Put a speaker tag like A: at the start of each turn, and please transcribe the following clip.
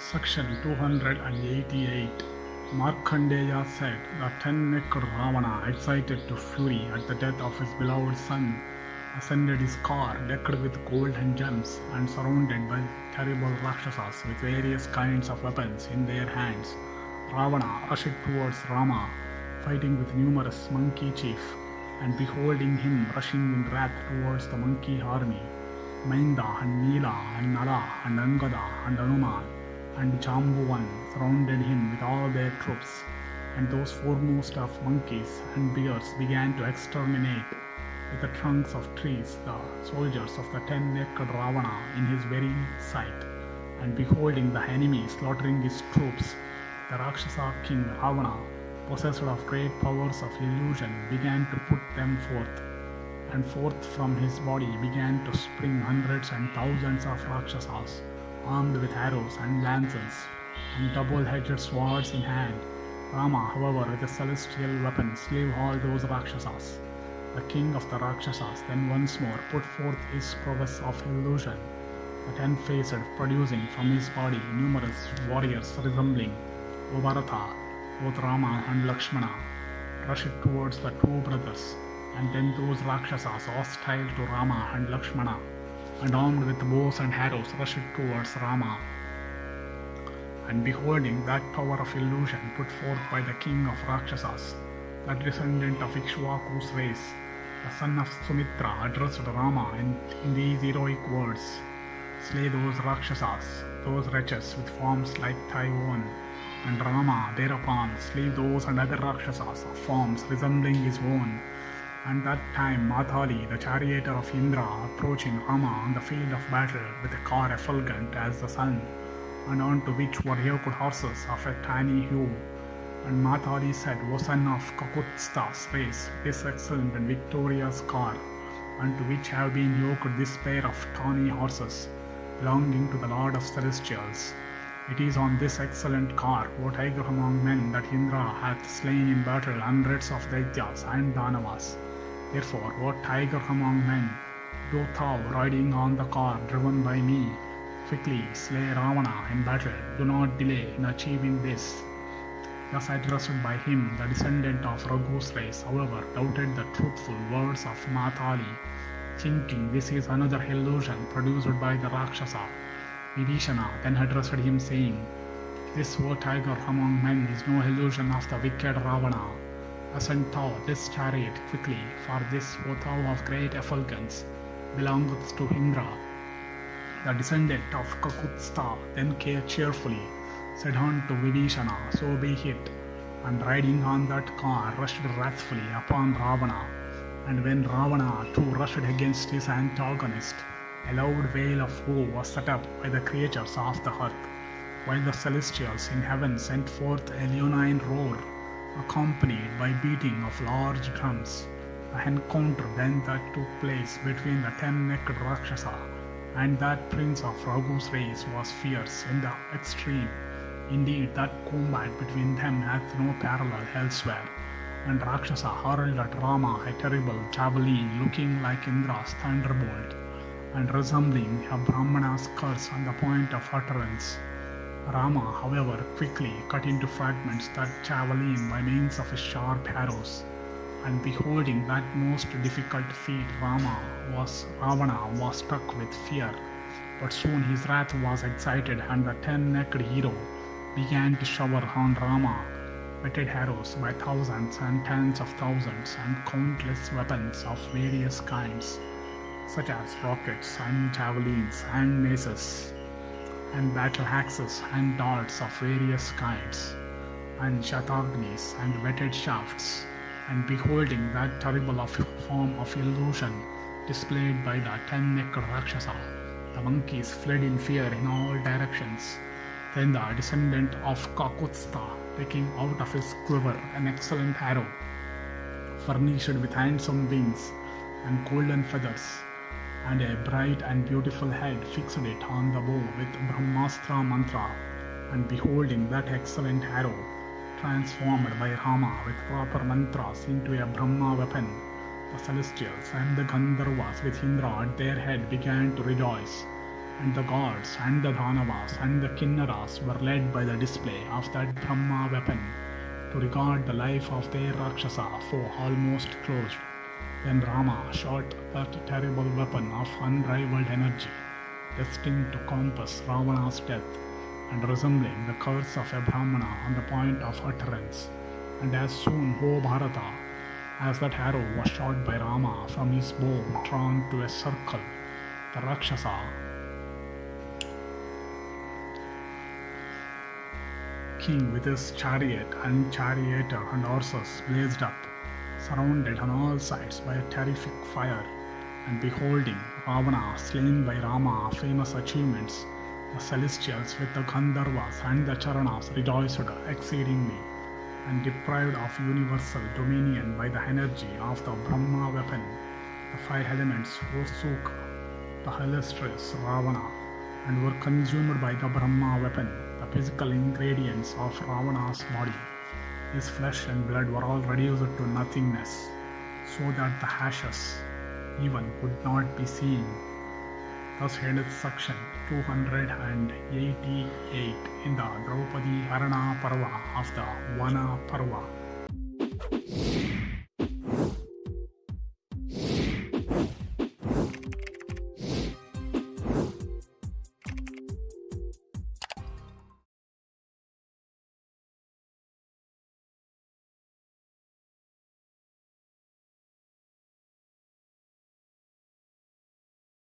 A: Section 288. Markandeya said, the ten-necked Ravana, excited to fury at the death of his beloved son, ascended his car decked with gold and gems and surrounded by terrible Rakshasas with various kinds of weapons in their hands. Ravana rushed towards Rama, fighting with numerous monkey chiefs, and beholding him rushing in wrath towards the monkey army, Mainda and Neela and Nala and Angada and Hanuman and Jambuvan surrounded him with all their troops, and those foremost of monkeys and bears began to exterminate with the trunks of trees the soldiers of the ten-necked Ravana in his very sight. And beholding the enemy slaughtering his troops, the Rakshasa king Ravana, possessed of great powers of illusion, began to put them forth. And forth from his body began to spring hundreds and thousands of Rakshasas, armed with arrows and lances, and double-edged swords in hand. Rama, however, with a celestial weapon, slew all those Rakshasas. The king of the Rakshasas then once more put forth his prowess of illusion, the ten-faced, producing from his body numerous warriors resembling Mahabharata. Both Rama and Lakshmana rushed towards the two brothers, and then those Rakshasas hostile to Rama and Lakshmana, and armed with bows and arrows, rushed towards Rama. And beholding that power of illusion put forth by the king of Rakshasas, the descendant of Ikshvaku's race, the son of Sumitra addressed Rama in these heroic words: "Slay those Rakshasas, those wretches with forms like thy own." And Rama thereupon slew those and other Rakshasas of forms resembling his own. And that time Mathali, the charioteer of Indra, approaching Rama on the field of battle with a car effulgent as the sun, and on to which were yoked horses of a tiny hue. And Mathali said, "O son of Kakutsta's race, this excellent and victorious car, unto which have been yoked this pair of tawny horses, belonging to the Lord of Celestials. It is on this excellent car, O tiger among men, that Indra hath slain in battle hundreds of Daityas and Danavas. Therefore, O tiger among men, do thou, riding on the car driven by me, quickly slay Ravana in battle. Do not delay in achieving this." Thus addressed by him, the descendant of Raghu's race, however, doubted the truthful words of Mathali, thinking this is another illusion produced by the Rakshasa. Vibhishana then addressed him, saying, "This, O tiger among men, is no illusion of the wicked Ravana. Ascend thou this chariot quickly, for this, O thou of great effulgence, belongeth to Indra." The descendant of Kakutsta then cheerfully said unto Vibhishana, "So be it," and riding on that car rushed wrathfully upon Ravana. And when Ravana too rushed against his antagonist, a loud wail of woe was set up by the creatures of the earth, while the celestials in heaven sent forth a leonine roar, accompanied by beating of large drums. The encounter then that took place between the ten-necked Rakshasa and that prince of Raghu's race was fierce in the extreme. Indeed, that combat between them hath no parallel elsewhere. And Rakshasa hurled at Rama a terrible javelin looking like Indra's thunderbolt, and resembling a Brahmana's curse on the point of utterance. Rama, however, quickly cut into fragments that javelin by means of his sharp arrows. And beholding that most difficult feat, Ravana was struck with fear. But soon his wrath was excited, and the ten-necked hero began to shower on Rama whetted arrows by thousands and tens of thousands, and countless weapons of various kinds, such as rockets and javelins and maces, and battle axes and darts of various kinds, and shatagnis and whetted shafts. And beholding that terrible form of illusion displayed by the ten-necked Rakshasa, the monkeys fled in fear in all directions. Then the descendant of Kakutsta, taking out of his quiver an excellent arrow, furnished with handsome wings and golden feathers, and a bright and beautiful head, fixed it on the bow with Brahmastra mantra. And beholding that excellent arrow, transformed by Rama with proper mantras into a Brahma weapon, the celestials and the Gandharvas with Indra at their head began to rejoice. and the gods and the Dhanavas and the Kinnaras were led by the display of that Brahma weapon to regard the life of their Rakshasa foe almost closed. Then Rama shot that terrible weapon of unrivaled energy, destined to compass Ravana's death and resembling the curse of a Brahmana on the point of utterance. And as soon, O Bharata, as that arrow was shot by Rama from his bow drawn to a circle, the Rakshasa king with his chariot and charioteer and horses blazed up, surrounded on all sides by a terrific fire, and beholding Ravana slain by Rama, famous achievements, the celestials with the Gandharvas and the Charanas rejoiced exceedingly, and deprived of universal dominion by the energy of the Brahma weapon, the five elements forsook the illustrious Ravana and were consumed by the Brahma weapon, the physical ingredients of Ravana's body. His flesh and blood were all reduced to nothingness, so that the ashes even could not be seen. Thus endeth section 288 in the Draupadi-harana Parva of the Vana Parva.